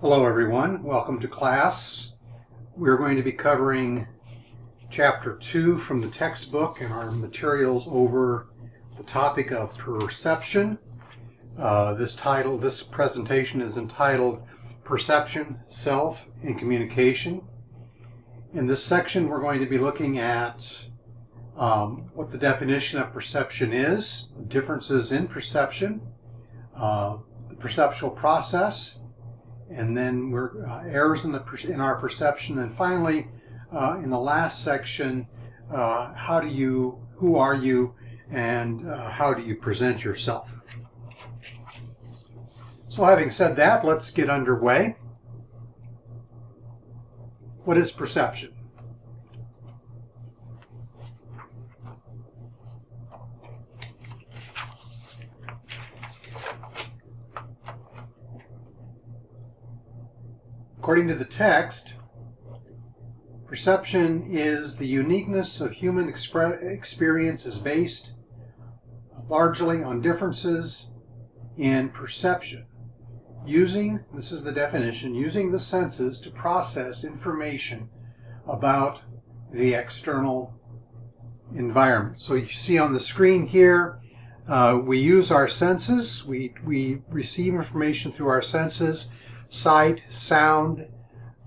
Hello everyone, welcome to class. We're going to be covering chapter 2 from the textbook and our materials over the topic of perception. This presentation is entitled Perception, Self, and Communication. In this section we're going to be looking at what the definition of perception is, differences in perception, the perceptual process, and then errors in our perception, and finally, in the last section, who are you, and how do you present yourself? So having said that, let's get underway. What is perception? According to the text, perception is the uniqueness of human experience is based largely on differences in perception. This is the definition, using the senses to process information about the external environment. So you see on the screen here, we use our senses. We receive information through our senses. Sight, sound,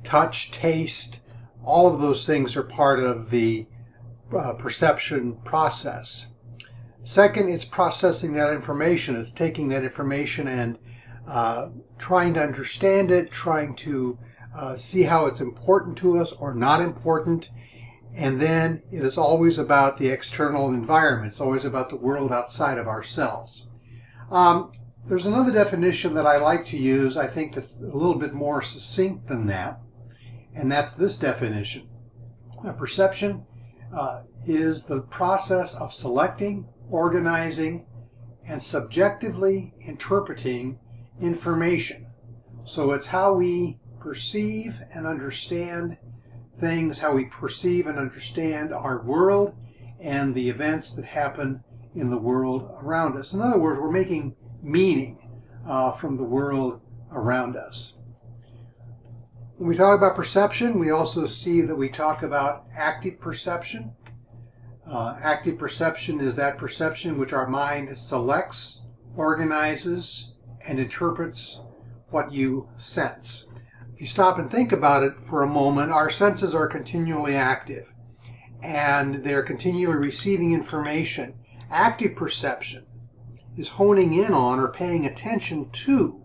touch, taste, all of those things are part of the perception process. Second, it's processing that information. It's taking that information and trying to understand it, trying to see how it's important to us or not important. And then it is always about the external environment. It's always about the world outside of ourselves. There's another definition that I like to use, I think that's a little bit more succinct than that, and that's this definition. Perception is the process of selecting, organizing, and subjectively interpreting information. So it's how we perceive and understand things, how we perceive and understand our world and the events that happen in the world around us. In other words, we're making meaning from the world around us. When we talk about perception, we also see that we talk about active perception. Active perception is that perception which our mind selects, organizes, and interprets what you sense. If you stop and think about it for a moment, our senses are continually active and they're continually receiving information. Active perception is honing in on or paying attention to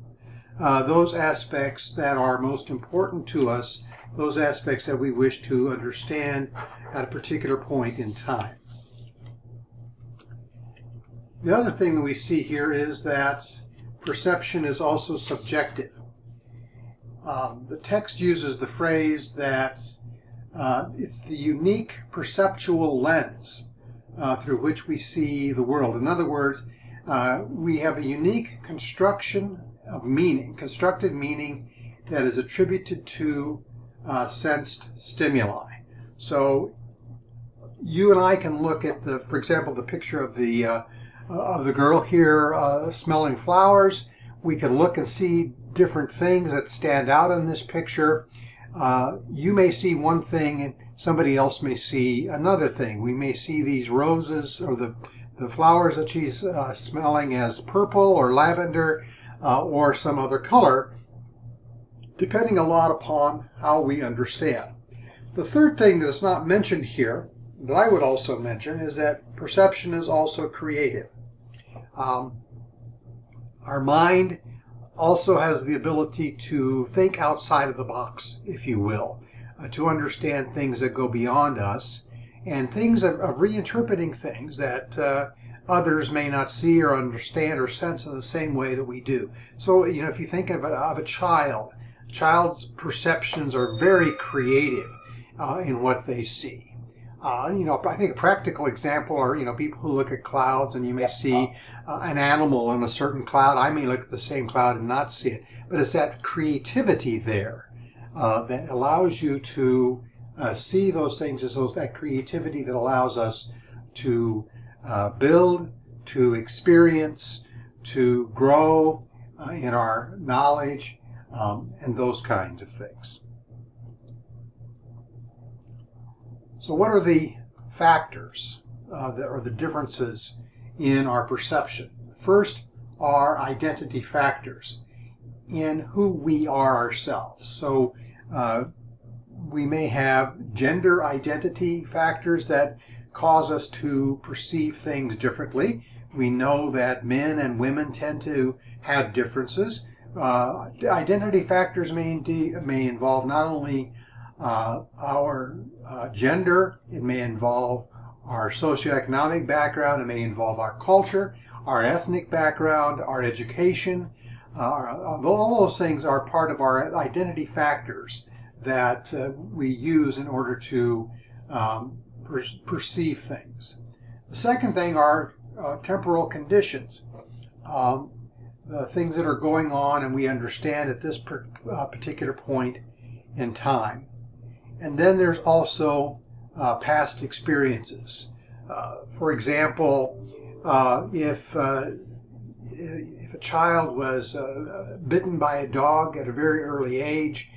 those aspects that are most important to us, those aspects that we wish to understand at a particular point in time. The other thing that we see here is that perception is also subjective. The text uses the phrase that it's the unique perceptual lens through which we see the world. In other words, we have a unique construction of meaning, constructed meaning that is attributed to sensed stimuli. So you and I can look at for example, the picture of the girl here smelling flowers. We can look and see different things that stand out in this picture. You may see one thing and somebody else may see another thing. We may see these roses or the flowers that she's smelling as purple or lavender or some other color, depending a lot upon how we understand. The third thing that's not mentioned here, that I would also mention, is that perception is also creative. Our mind also has the ability to think outside of the box, if you will, to understand things that go beyond us, and things of reinterpreting things that others may not see or understand or sense in the same way that we do. So, if you think of a child's perceptions are very creative in what they see. I think a practical example are, people who look at clouds, and you may see an animal in a certain cloud. I may look at the same cloud and not see it, but it's that creativity there that allows you to see those things as that creativity that allows us to build, to experience, to grow in our knowledge and those kinds of things. So what are the factors that are the differences in our perception? First are identity factors in who we are ourselves. So we may have gender identity factors that cause us to perceive things differently. We know that men and women tend to have differences. Identity factors may involve not only our gender, it may involve our socioeconomic background, it may involve our culture, our ethnic background, our education. All those things are part of our identity factors that we use in order to perceive things. The second thing are temporal conditions, the things that are going on and we understand at this particular point in time. And then there's also past experiences. For example, if a child was bitten by a dog at a very early age,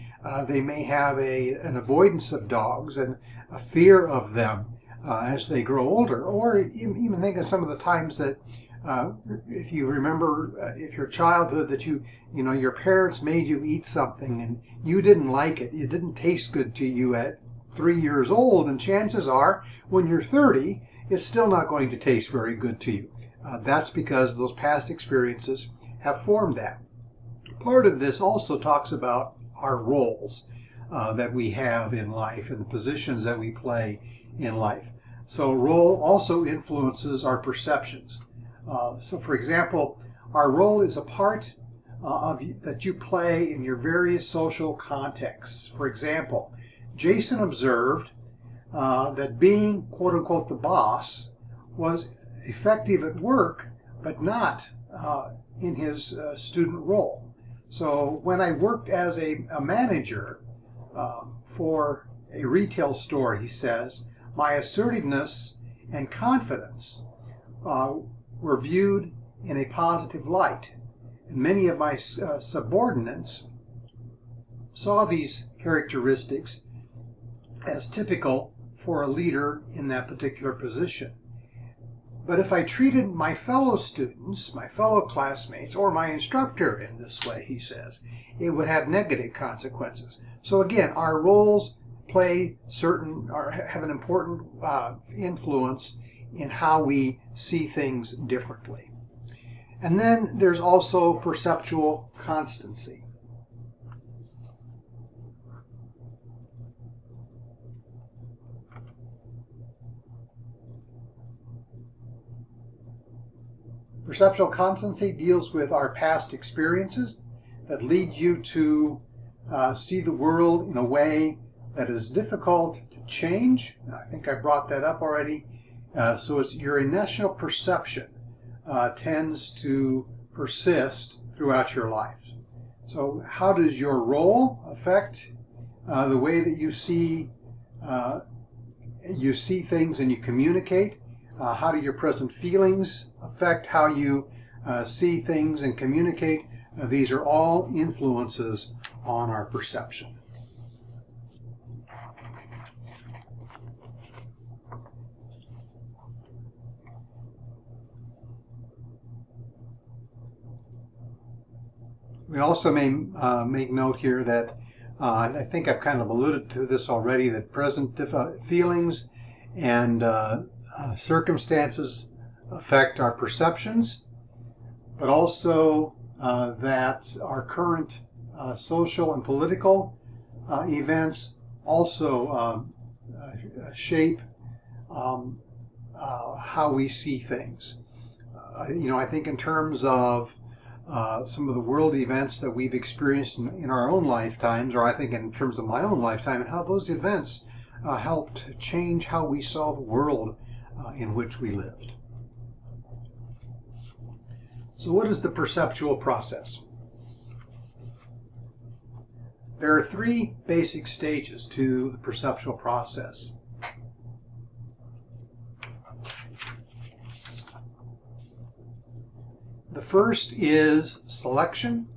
they may have an avoidance of dogs and a fear of them as they grow older. Or even think of some of the times that if you remember if your childhood that you know your parents made you eat something and you didn't like it, it didn't taste good to you at 3 years old, and chances are when you're 30 it's still not going to taste very good to you. That's because those past experiences have formed that. Part of this also talks about our roles that we have in life and the positions that we play in life. So role also influences our perceptions. So for example, our role is a part that you play in your various social contexts. For example, Jason observed that being quote-unquote the boss was effective at work, but not in his student role. So when I worked as a manager for a retail store, he says, my assertiveness and confidence were viewed in a positive light. And many of my subordinates saw these characteristics as typical for a leader in that particular position. But if I treated my fellow students, my fellow classmates, or my instructor in this way, he says, it would have negative consequences. So again, our roles play certain, or have an important influence in how we see things differently. And then there's also perceptual constancy. Perceptual constancy deals with our past experiences that lead you to see the world in a way that is difficult to change. I think I brought that up already. So it's your initial perception tends to persist throughout your life. So how does your role affect the way that you see things and you communicate? How do your present feelings affect how you see things and communicate? These are all influences on our perception. We also may make note here that I think I've kind of alluded to this already, that present feelings and circumstances affect our perceptions, but also that our current social and political events also shape how we see things. I think in terms of some of the world events that we've experienced in our own lifetimes, or I think in terms of my own lifetime, and how those events helped change how we saw the world in which we lived. So what is the perceptual process? There are three basic stages to the perceptual process. The first is selection,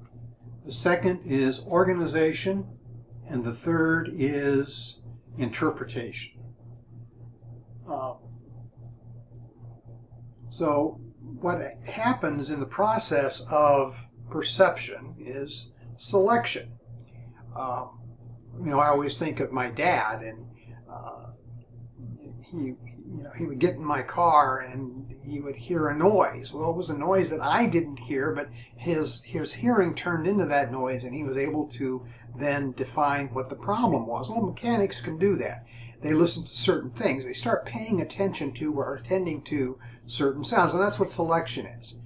The second is organization, and the third is interpretation. So what happens in the process of perception is selection. I always think of my dad, and he would get in my car and he would hear a noise. Well, it was a noise that I didn't hear, but his hearing turned into that noise, and he was able to then define what the problem was. Well, mechanics can do that. They listen to certain things. They start paying attention to or attending to certain sounds, and that's what selection is.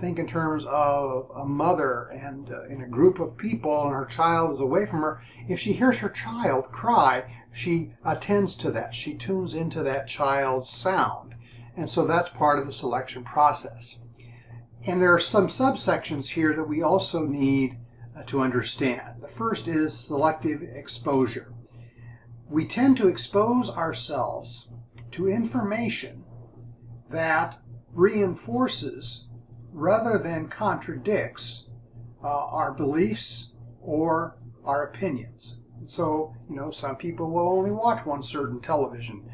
Think in terms of a mother and in a group of people, and her child is away from her. If she hears her child cry, she attends to that. She tunes into that child's sound. And so that's part of the selection process. And there are some subsections here that we also need to understand. The first is selective exposure. We tend to expose ourselves to information that reinforces rather than contradicts our beliefs or our opinions. So, some people will only watch one certain television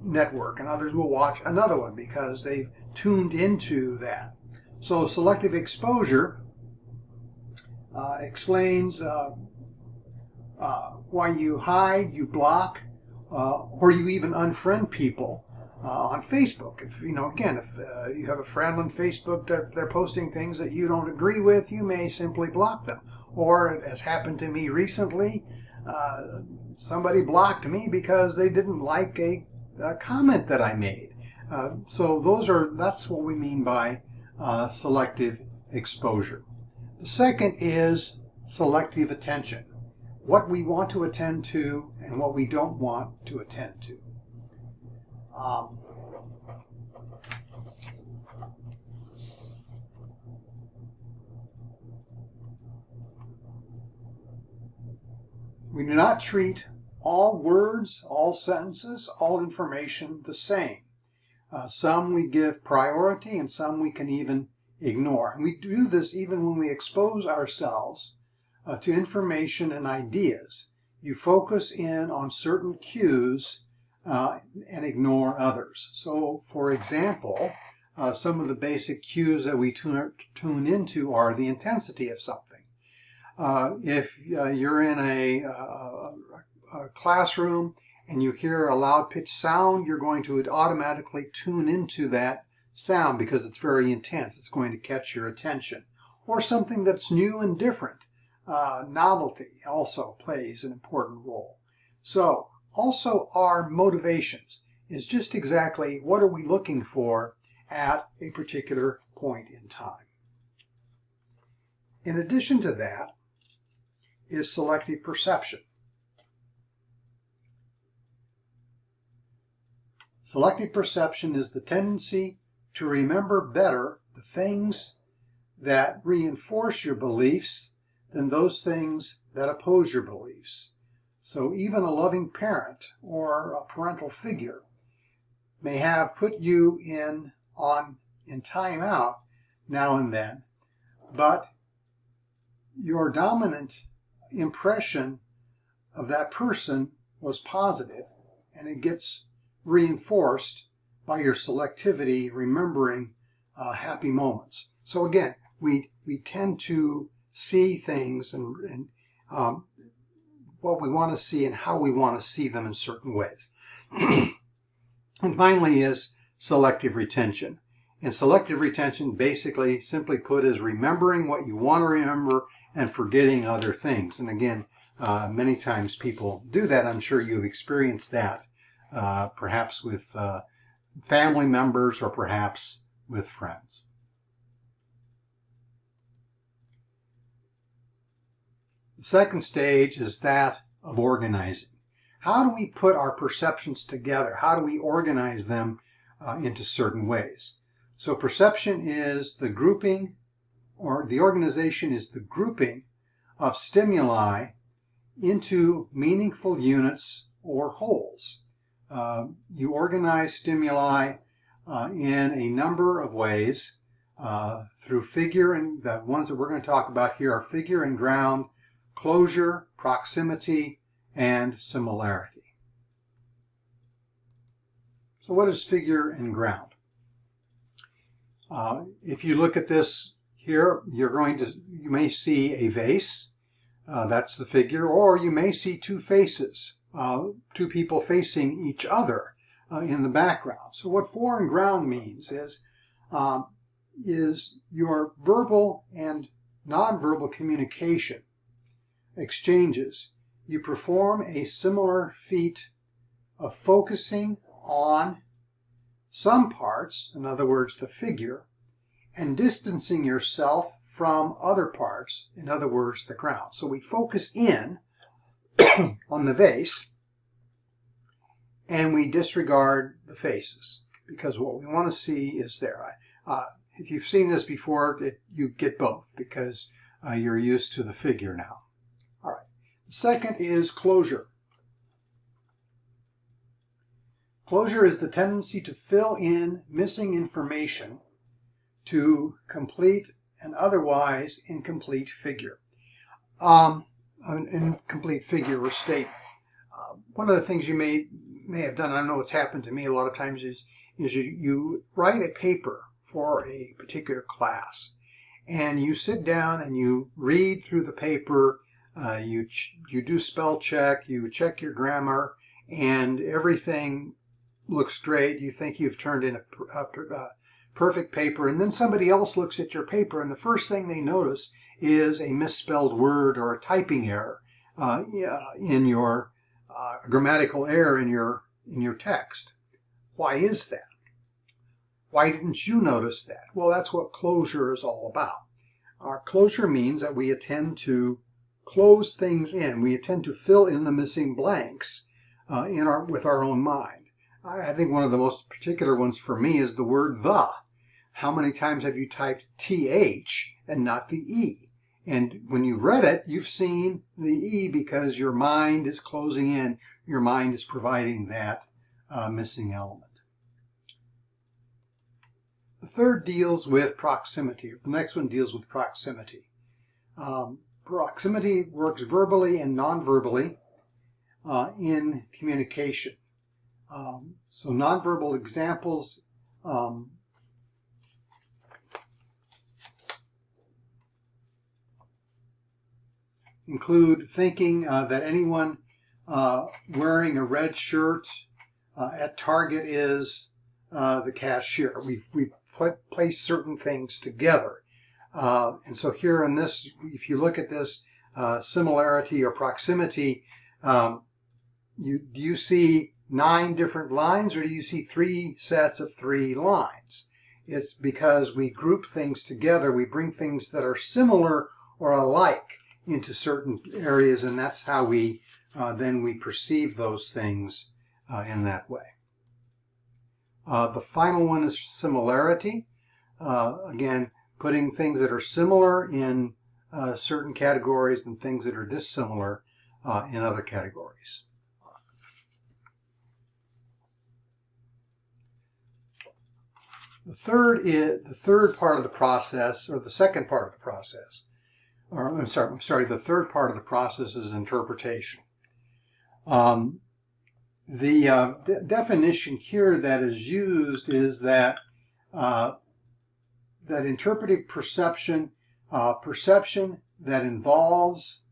network, and others will watch another one because they've tuned into that. So selective exposure explains why you hide, you block, or you even unfriend people on Facebook. If you have a friend on Facebook that they're posting things that you don't agree with, you may simply block them. Or, as happened to me recently, somebody blocked me because they didn't like a comment that I made. So that's what we mean by selective exposure. The second is selective attention. What we want to attend to and what we don't want to attend to. We do not treat all words, all sentences, all information the same. Some we give priority and some we can even ignore. And we do this even when we expose ourselves to information and ideas. You focus in on certain cues and ignore others. So, for example, some of the basic cues that we tune into are the intensity of something. If you're in a classroom and you hear a loud pitched sound, you're going to automatically tune into that sound because it's very intense. It's going to catch your attention. Or something that's new and different. Novelty also plays an important role. So, also our motivations is just exactly what are we looking for at a particular point in time. In addition to that is selective perception. Selective perception is the tendency to remember better the things that reinforce your beliefs than those things that oppose your beliefs. So even a loving parent or a parental figure may have put you in timeout now and then, but your dominant impression of that person was positive, and it gets reinforced by your selectivity remembering happy moments. So again, we tend to see things and what we want to see and how we want to see them in certain ways. And finally is selective retention. And selective retention, basically, simply put, is remembering what you want to remember and forgetting other things. And again, many times people do that. I'm sure you've experienced that, perhaps with family members or perhaps with friends. The second stage is that of organizing. How do we put our perceptions together? How do we organize them into certain ways? So perception is the grouping, or the organization is the grouping of stimuli into meaningful units or wholes. You organize stimuli in a number of ways. through figure, and the ones that we're going to talk about here are figure and ground, closure, proximity, and similarity. So what is figure and ground? If you look at this here, you may see a vase, that's the figure, or you may see two faces, two people facing each other in the background. So what fore and ground means is your verbal and nonverbal communication exchanges. You perform a similar feat of focusing on some parts, in other words, the figure, and distancing yourself from other parts, in other words, the ground. So we focus in on the vase, and we disregard the faces, because what we want to see is there. If you've seen this before, you get both, because you're used to the figure now. All right. The second is closure. Closure is the tendency to fill in missing information to complete an otherwise incomplete figure. An incomplete figure or statement. One of the things you may have done, I know it's happened to me a lot of times, is you write a paper for a particular class, and you sit down and you read through the paper, you do spell check, you check your grammar, and everything looks great. You think you've turned in a perfect paper, and then somebody else looks at your paper, and the first thing they notice is a misspelled word or a typing error in your grammatical error in your text. Why is that? Why didn't you notice that? Well, that's what closure is all about. Our closure means that we attend to close things in. We attend to fill in the missing blanks with our own mind. I think one of the most particular ones for me is the word the. How many times have you typed TH and not the E? And when you read it, you've seen the E because your mind is closing in. Your mind is providing that missing element. The third deals with proximity. The next one deals with proximity. Proximity works verbally and non-verbally in communication. So nonverbal examples include thinking that anyone wearing a red shirt at Target is the cashier. We place certain things together. And so here in this, if you look at this similarity or proximity, do you see 9 different lines, or do you see 3 sets of 3 lines? It's because we group things together. We bring things that are similar or alike into certain areas, and that's how we then we perceive those things in that way. The final one is similarity. Again, putting things that are similar in certain categories and things that are dissimilar in other categories. The third part of the process, or the second part of the process, or I'm sorry, the third part of the process is interpretation. The definition here that is used is that that interpretive perception, perception that involves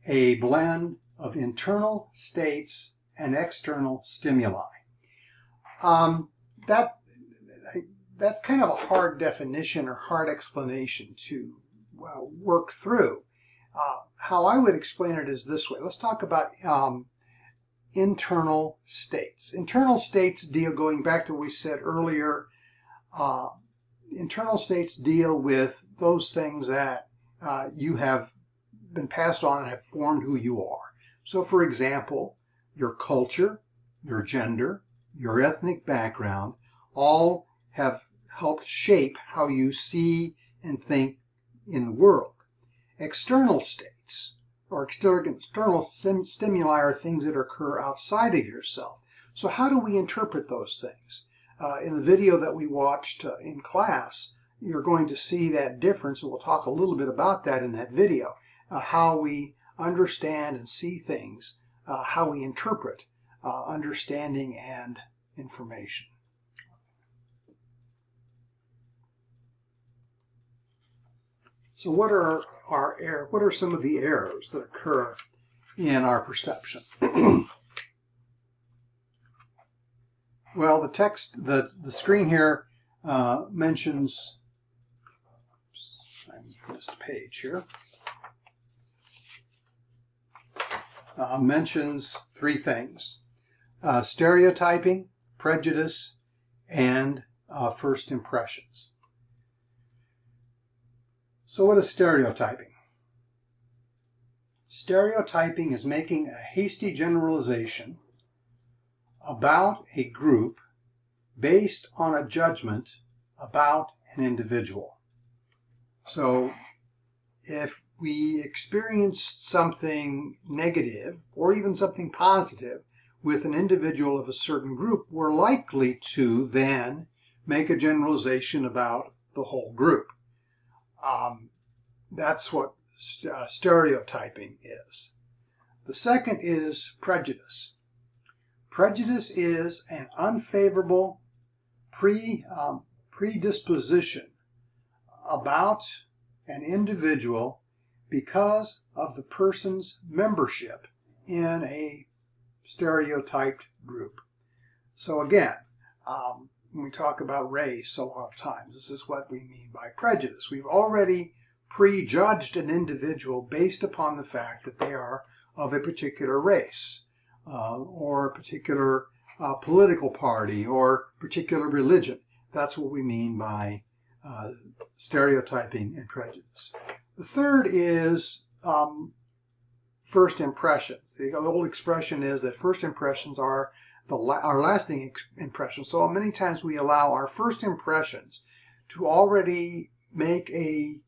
a blend of internal states and external stimuli. That's kind of a hard definition or hard explanation to work through. How I would explain it is this way. Let's talk about internal states. Internal states deal, going back to what we said earlier, internal states deal with those things that you have been passed on and have formed who you are. So for example, your culture, your gender, your ethnic background, all have helped shape how you see and think in the world. External states or external stimuli are things that occur outside of yourself. So how do we interpret those things? In the video that we watched in class, you're going to see that difference, and we'll talk a little bit about that in that video, how we understand and see things, how we interpret understanding and information. So what are some of the errors that occur in our perception? Well, the text, the screen here mentions, I missed a page here, mentions three things: stereotyping, prejudice, and first impressions. So what is stereotyping? Stereotyping is making a hasty generalization about a group based on a judgment about an individual. So if we experienced something negative or even something positive with an individual of a certain group, we're likely to then make a generalization about the whole group. That's what stereotyping is. The second is prejudice. Prejudice is an unfavorable predisposition about an individual because of the person's membership in a stereotyped group. So again, when we talk about race a lot of times, this is what we mean by prejudice. We've already prejudged an individual based upon the fact that they are of a particular race, or a particular political party, or particular religion. That's what we mean by stereotyping and prejudice. The third is first impressions. The old expression is that first impressions are our lasting impressions. So many times we allow our first impressions to already make a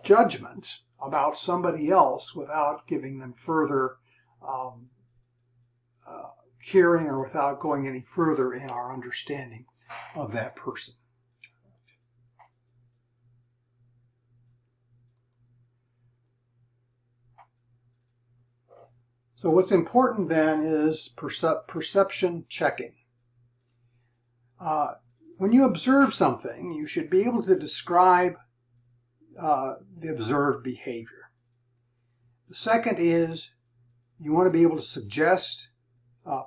judgment about somebody else without giving them further hearing, or without going any further in our understanding of that person. So what's important then is perception checking. When you observe something, you should be able to describe the observed behavior. The second is you want to be able to suggest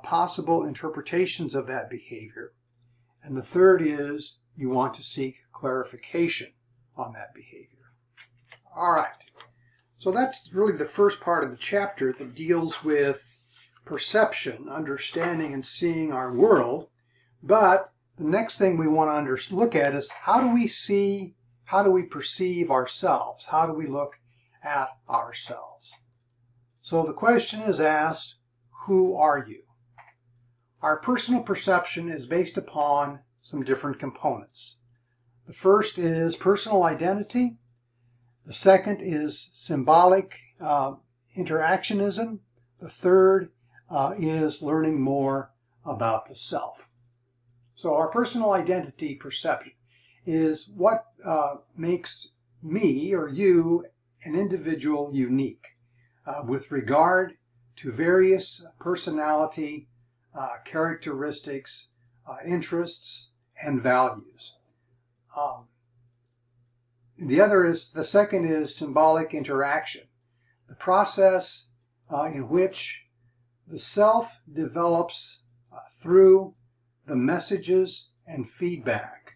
possible interpretations of that behavior. And the third is you want to seek clarification on that behavior. All right. So that's really the first part of the chapter that deals with perception, understanding and seeing our world. But the next thing we want to look at is how do we see, how do we perceive ourselves? How do we look at ourselves? So the question is asked, who are you? Our personal perception is based upon some different components. The first is personal identity. The second is symbolic interactionism. The third is learning more about the self. So our personal identity perception is what makes me or you an individual unique with regard to various personality characteristics, interests, and values. The second is symbolic interaction, the process in which the self develops through the messages and feedback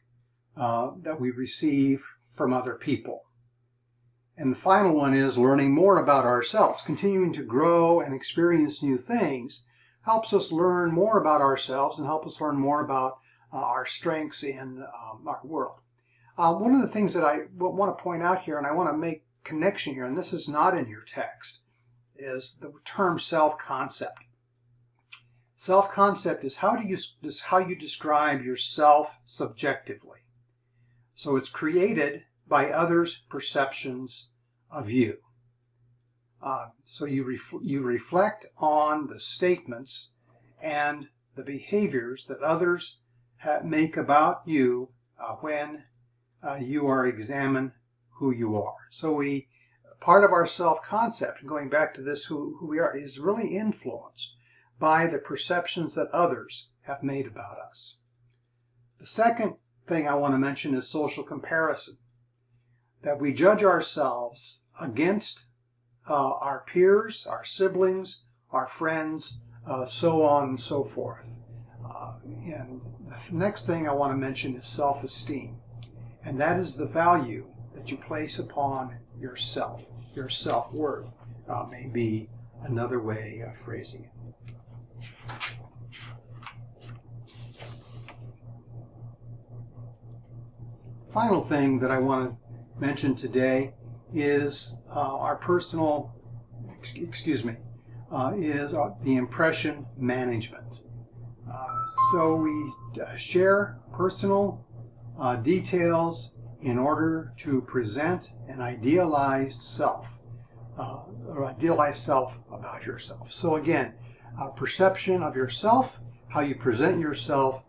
that we receive from other people. And the final one is learning more about ourselves. Continuing to grow and experience new things helps us learn more about ourselves and help us learn more about our strengths in our world. One of the things that I want to point out here, and I want to make connection here, and this is not in your text, is the term self-concept. Self-concept is how you describe yourself subjectively. So it's created by others' perceptions of you. So you reflect on the statements and the behaviors that others make about you when you are examine who you are. So part of our self-concept, going back to this, who we are, is really influenced by the perceptions that others have made about us. The second thing I want to mention is social comparison, that we judge ourselves against our peers, our siblings, our friends, so on and so forth. And the next thing I want to mention is self-esteem, and that is the value that you place upon yourself. Your self-worth may be another way of phrasing it. Final thing that I want to mention today is our personal, is the impression management. So we share personal details in order to present an idealized self, or idealized self about yourself. So again, perception of yourself, how you present yourself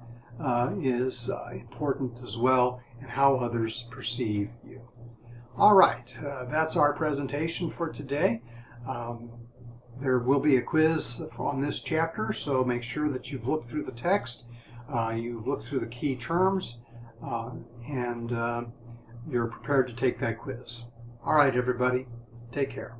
is important as well, and how others perceive you. All right, that's our presentation for today. There will be a quiz on this chapter, so make sure that you've looked through the text, you've looked through the key terms, and you're prepared to take that quiz. All right, everybody, take care.